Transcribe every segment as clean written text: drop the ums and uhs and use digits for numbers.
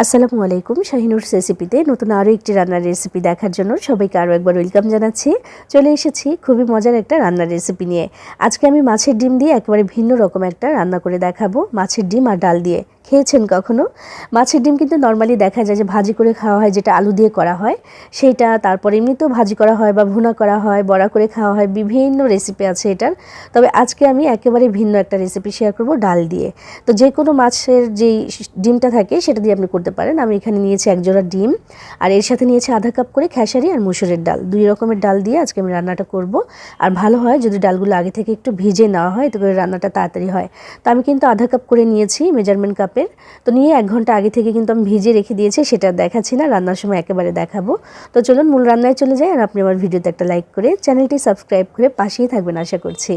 আসসালামু আলাইকুম। শাহিনুর রেসিপিতে নতুন আরও একটি রান্নার রেসিপি দেখার জন্য সবাইকে আরও একবার ওয়েলকাম জানাচ্ছি। চলে এসেছি খুবই মজার একটা রান্নার রেসিপি নিয়ে। আজকে আমি মাছের ডিম দিয়ে একেবারে ভিন্ন রকম একটা রান্না করে দেখাবো। মাছের ডিম আর ডাল দিয়ে খেয়েছেন কখনো? মাছের ডিম কিন্তু নর্মালি দেখা যায় যে ভাজি করে খাওয়া হয়, যেটা আলু দিয়ে করা হয় সেইটা, তারপর এমনিতেও ভাজি করা হয় বা ভুনা করা হয়, বড়া করে খাওয়া হয়, বিভিন্ন রেসিপি আছে এটার। তবে আজকে আমি একেবারে ভিন্ন একটা রেসিপি শেয়ার করব ডাল দিয়ে। তো যে কোনো মাছের যেই ডিমটা থাকে সেটা দিয়ে আপনি করতে পারেন। আমি এখানে নিয়েছি এক জোড়া ডিম, আর এর সাথে নিয়েছি আধা কাপ করে খেসারি আর মুসুরের ডাল। দুই রকমের ডাল দিয়ে আজকে আমি রান্নাটা করব। আর ভালো হয় যদি ডালগুলো আগে থেকে একটু ভিজে নেওয়া হয়, এতে করে রান্নাটা তাড়াতাড়ি হয়। তো আমি কিন্তু আধা কাপ করে নিয়েছি মেজারমেন্ট কাপের। তো নিয়ে 1 ঘন্টা আগে থেকে কিন্তু আমি ভিজিয়ে রেখে দিয়েছি, সেটা দেখাচ্ছি না, রান্নার সময় একেবারে দেখাবো। তো চলুন মূল রান্নায় চলে যাই। আর আপনি আমার ভিডিওতে একটা লাইক করে চ্যানেলটি সাবস্ক্রাইব করে পাশেই থাকবেন আশা করছি।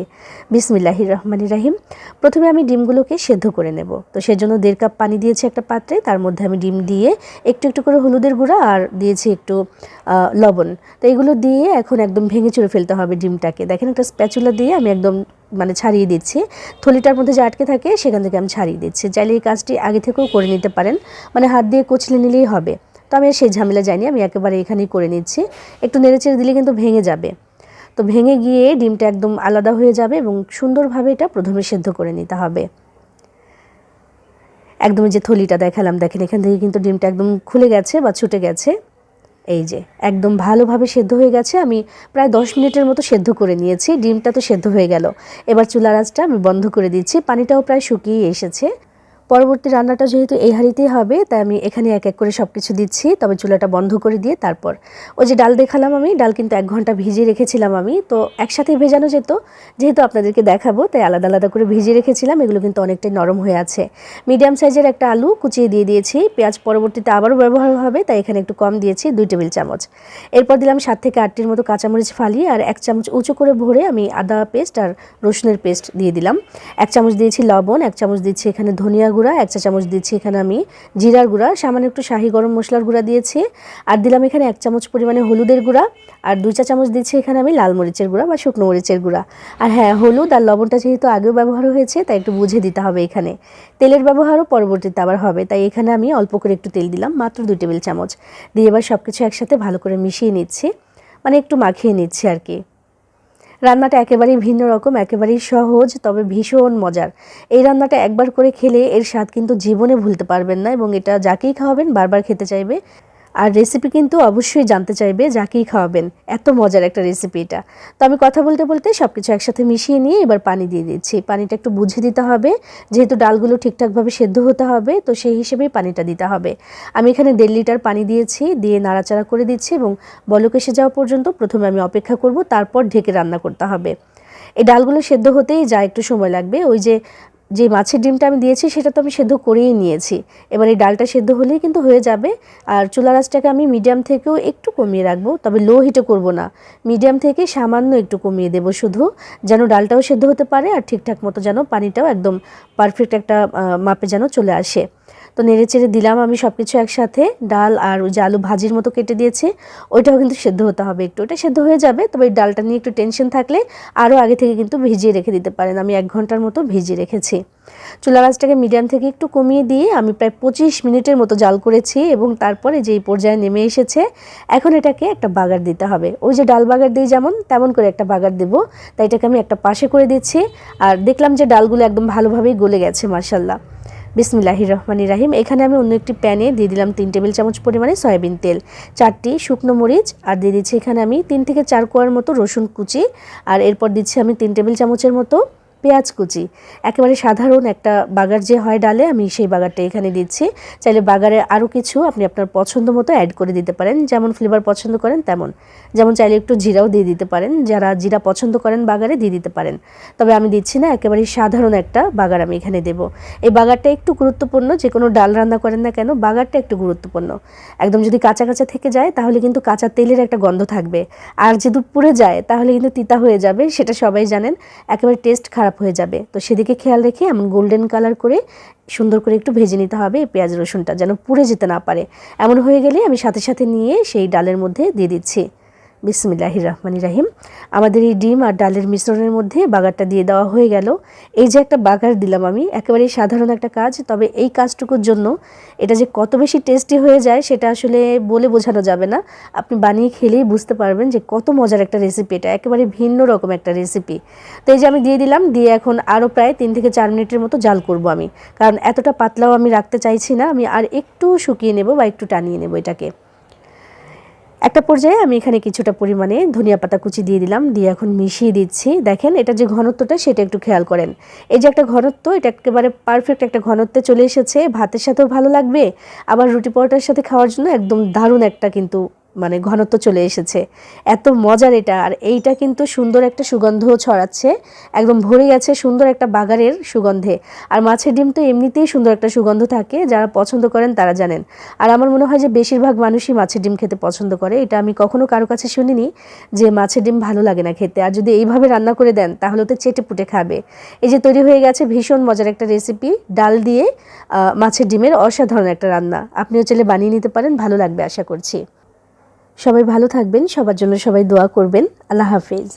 বিসমিল্লাহির রহমানির রহিম। প্রথমে আমি ডিমগুলোকে সেদ্ধ করে নেব। তো সেজন্য 1.5 কাপ পানি দিয়েছি একটা পাত্রে, তার মধ্যে আমি ডিম দিয়ে একটু একটু করে হলুদের গুঁড়া আর দিয়েছি একটু লবণ। তো এগুলো দিয়ে এখন একদম ভেঙে চুরে ফেলতে হবে ডিমটাকে। দেখেন একটা স্প্যাচুলা দিয়ে আমি একদম ছাড়িয়ে দিচ্ছি, থলিটার মধ্যে যে আটকে থাকে সেখান থেকে আমি ছাড়িয়ে দিচ্ছি। চাইলে এই কাজটি আগে থেকেও করে নিতে পারেন, হাত দিয়ে কচলে নিলেই হবে। তো আমি সেই ঝামেলা যাইনি, আমি একেবারে এখানেই করে নিচ্ছি। একটু নেড়েচেড়ে দিলে কিন্তু ভেঙে যাবে। তো ভেঙে গিয়ে ডিমটা একদম আলাদা হয়ে যাবে এবং সুন্দরভাবে এটা প্রথমে সেদ্ধ করে নিতে হবে। একদম যে থলিটা দেখালাম, দেখেন এখান থেকে কিন্তু ডিমটা একদম খুলে গেছে বা ছুটে গেছে। এই যে একদম ভালোভাবে সেদ্ধ হয়ে গেছে। আমি প্রায় 10 মিনিটের মতো সেদ্ধ করে নিয়েছি। ডিমটা তো সেদ্ধ হয়ে গেল। এবার চুলার আঁচটা আমি বন্ধ করে দিচ্ছি। পানিটাও প্রায় শুকিয়ে এসেছে। পরবর্তী রান্নাটা যেহেতু এই হাঁড়িতেই হবে, তাই আমি এখানে এক এক করে সব কিছু দিচ্ছি। তবে চুলাটা বন্ধ করে দিয়ে তারপর ওই যে ডাল দেখালাম, আমি ডাল কিন্তু 1 ঘন্টা ভিজিয়ে রেখেছিলাম। আমি তো একসাথেই ভেজানো যেত, যেহেতু আপনাদেরকে দেখাবো তাই আলাদা আলাদা করে ভিজিয়ে রেখেছিলাম। এগুলো কিন্তু অনেকটাই নরম হয়ে আছে। মিডিয়াম সাইজের একটা আলু কুচিয়ে দিয়ে দিয়েছি। পেঁয়াজ পরবর্তীতে আবারও ব্যবহার হবে, তাই এখানে একটু কম দিয়েছি, 2 টেবিল চামচ। এরপর দিলাম 7 থেকে 8টির মতো কাঁচামরিচ ফালিয়ে, আর 1 চামচ উঁচু করে ভরে আমি আদা পেস্ট আর রসুনের পেস্ট দিয়ে দিলাম। 1 চামচ দিয়েছি লবণ, 1 চামচ দিচ্ছি এখানে ধনিয়া গুঁড়া, 1 চা চামচ দিচ্ছি এখানে আমি জিরার গুঁড়া, সামান্য একটু শাহি গরম মশলার গুঁড়া দিয়েছি। আর দিলাম এখানে 1 চামচ পরিমাণে হলুদের গুঁড়া, আর 2 চা চামচ দিচ্ছি এখানে আমি লাল মরিচের গুঁড়া বা শুকনো মরিচের গুঁড়া। আর হ্যাঁ, হলুদ আর লবণটা যেহেতু আগেও ব্যবহার হয়েছে, তাই একটু বুঝে দিতে হবে এখানে। তেলের ব্যবহারও পরবর্তীতে আবার হবে, তাই এখানে আমি অল্প করে একটু তেল দিলাম, মাত্র 2 টেবিল চামচ দিয়ে এবার সব কিছু একসাথে ভালো করে মিশিয়ে নিচ্ছি, একটু মাখিয়ে নিচ্ছি আর কি। রান্নাটা একেবারেই ভিন্ন রকম, একেবারেই সহজ, তবে ভীষণ মজার। এই রান্নাটা একবার করে খেলে এর স্বাদ কিন্তু জীবনে ভুলতে পারবেন না, এবং এটা যাকেই খাওয়াবেন বারবার খেতে চাইবে। আর রেসিপি কিন্তু অবশ্যই জানতে চাইবে যাকেই খাওয়াবেন। এত মজার একটা রেসিপি এটা। তো আমি কথা বলতে বলতে সব কিছু একসাথে মিশিয়ে নিয়ে এবার পানি দিয়ে দিচ্ছি। পানিটা একটু বুঝে দিতে হবে, যেহেতু ডালগুলো ঠিকঠাকভাবে সেদ্ধ হতে হবে, তো সেই হিসেবেই পানিটা দিতে হবে। আমি এখানে 1.5 লিটার পানি দিয়েছি, দিয়ে নাড়াচাড়া করে দিচ্ছি এবং বলক এসে যাওয়া পর্যন্ত প্রথমে আমি অপেক্ষা করব, তারপর ঢেকে রান্না করতে হবে। এই ডালগুলো সেদ্ধ হতেই যা একটু সময় লাগবে। ওই যে মাছের ডিমটা আমি দিয়েছি সেটা তো আমি সেদ্ধ করেই নিয়েছি। এবার এই ডালটা সেদ্ধ হলেই কিন্তু হয়ে যাবে। আর চুলার আঁচটাকে আমি মিডিয়াম থেকেও একটু কমিয়ে রাখবো, তবে লো হিটে করব না, মিডিয়াম থেকে সামান্য একটু কমিয়ে দেব, শুধু যেন ডালটাও সেদ্ধ হতে পারে আর ঠিকঠাক মতো যেন পানিটাও একদম পারফেক্ট একটা মাপে যেন চলে আসে। তো নেড়ে চেড়ে দিলাম আমি সব কিছু একসাথে। ডাল আর ওই যে আলু ভাজির মতো কেটে দিয়েছি, ওইটাও কিন্তু সেদ্ধ হতে হবে একটু, ওটা সেদ্ধ হয়ে যাবে। তবে এই ডালটা নিয়ে একটু টেনশন থাকলে আরও আগে থেকে কিন্তু ভিজিয়ে রেখে দিতে পারেন। আমি 1 ঘন্টার মতো ভিজিয়ে রেখেছি। চুলার আঁচটাকে মিডিয়াম থেকে একটু কমিয়ে দিয়ে আমি প্রায় 25 মিনিটের মতো জাল করেছি, এবং তারপরে যেই পর্যায়ে নেমে এসেছে, এখন এটাকে একটা বাগার দিতে হবে। ওই যে ডাল বাগার দিই যেমন, তেমন করে একটা বাগার দেবো। তাই এটাকে আমি একটা পাশে করে দিচ্ছি। আর দেখলাম যে ডালগুলো একদম ভালোভাবেই গলে গেছে, মাশাআল্লাহ। বিসমিল্লাহির রহমানির রহিম। এখানে আমি অন্য একটি প্যানে দিয়ে দিলাম 3 টেবিল চামচ পরিমাণে সয়াবিন তেল, 4টি শুকনো মরিচ, আর দিয়ে দিচ্ছি এখানে আমি 3 থেকে 4 কোয়ার মতো রসুন কুচি, আর এরপর দিচ্ছি আমি 3 টেবিল চামচের মতো পেঁয়াজ কুচি। একেবারে সাধারণ একটা বাগার যে হয় ডালে, আমি সেই বাগারটা এখানে দিচ্ছি। চাইলে বাগারে আরও কিছু আপনি আপনার পছন্দ মতো অ্যাড করে দিতে পারেন, যেমন ফ্লেভার পছন্দ করেন তেমন। যেমন চাইলে একটু জিরাও দিয়ে দিতে পারেন, যারা জিরা পছন্দ করেন বাগারে দিয়ে দিতে পারেন। তবে আমি দিচ্ছি না, একেবারে সাধারণ একটা বাগার আমি এখানে দেব। এই বাগারটা একটু গুরুত্বপূর্ণ, যে কোনো ডাল রান্না করেন না কেন বাগারটা একটু গুরুত্বপূর্ণ। একদম যদি কাঁচা কাঁচা থেকে যায় তাহলে কিন্তু কাঁচা তেলের একটা গন্ধ থাকবে, আর যদি পুড়ে যায় তাহলে কিন্তু তিতা হয়ে যাবে, সেটা সবাই জানেন, একেবারে টেস্ট খারাপ হয়ে যাবে। তো সেদিকে খেয়াল রেখে এমন গোল্ডেন কালার করে সুন্দর করে একটু ভেজে নিতে হবে এই পেঁয়াজ রসুনটা, যেন পুড়ে যেতে না পারে। এমন হয়ে গেলে আমি সাথে সাথে নিয়ে সেই ডালের মধ্যে দিয়ে দিচ্ছি। বিসমিল্লাহির রহমানির রহিম। আমাদের এই ডিম আর ডালের মিশ্রণের মধ্যে বাগারটা দিয়ে দেওয়া হয়ে গেল। এই যে একটা বাগার দিলাম আমি, একেবারেই সাধারণ একটা কাজ, তবে এই কাজটুকুর জন্য এটা যে কত বেশি টেস্টি হয়ে যায় সেটা আসলে বলে বোঝানো যাবে না। আপনি বানিয়ে খেলেই বুঝতে পারবেন যে কত মজার একটা রেসিপি, এটা একেবারে ভিন্ন রকম একটা রেসিপি। তো এই যে আমি দিয়ে দিলাম, দিয়ে এখন আরও প্রায় 3 থেকে 4 মিনিটের মতো জাল করব আমি, কারণ এতটা পাতলাও আমি রাখতে চাইছি না, আমি আর একটু শুকিয়ে নেব বা একটু টানিয়ে নেব এটাকে। একটা পর্যায়ে আমি এখানে কিছুটা পরিমাণে ধনিয়া পাতা কুচি দিয়ে দিলাম, দিয়ে এখন মিশিয়ে দিচ্ছি। দেখেন এটা যে ঘনত্বটা সেটা একটু খেয়াল করেন। এই যে একটা ঘনত্ব, এটা একেবারে পারফেক্ট একটা ঘনত্বে চলে এসেছে। ভাতের সাথেও ভালো লাগবে, আবার রুটি পরোটার সাথে খাওয়ার জন্য একদম দারুণ একটা কিন্তু মানে ঘনত্ব চলে এসেছে। এত মজার এটা, আর এইটা কিন্তু সুন্দর একটা সুগন্ধও ছড়াচ্ছে, একদম ভরে গেছে সুন্দর একটা বাগারের সুগন্ধে। আর মাছের ডিম তো এমনিতেই সুন্দর একটা সুগন্ধ থাকে, যারা পছন্দ করেন তারা জানেন। আর আমার মনে হয় যে বেশিরভাগ মানুষই মাছের ডিম খেতে পছন্দ করে, এটা আমি কখনো কারো কাছে শুনিনি যে মাছের ডিম ভালো লাগে না খেতে। আর যদি এইভাবে রান্না করে দেন তাহলে তো চেটে পুটে খাবে। এই যে তৈরি হয়ে গেছে ভীষণ মজার একটা রেসিপি, ডাল দিয়ে মাছের ডিমের অসাধারণ একটা রান্না। আপনিও চাইলে বানিয়ে নিতে পারেন, ভালো লাগবে আশা করছি। সবাই ভালো থাকবেন, সবার জন্য সবাই দোয়া করবেন। আল্লাহ হাফেজ।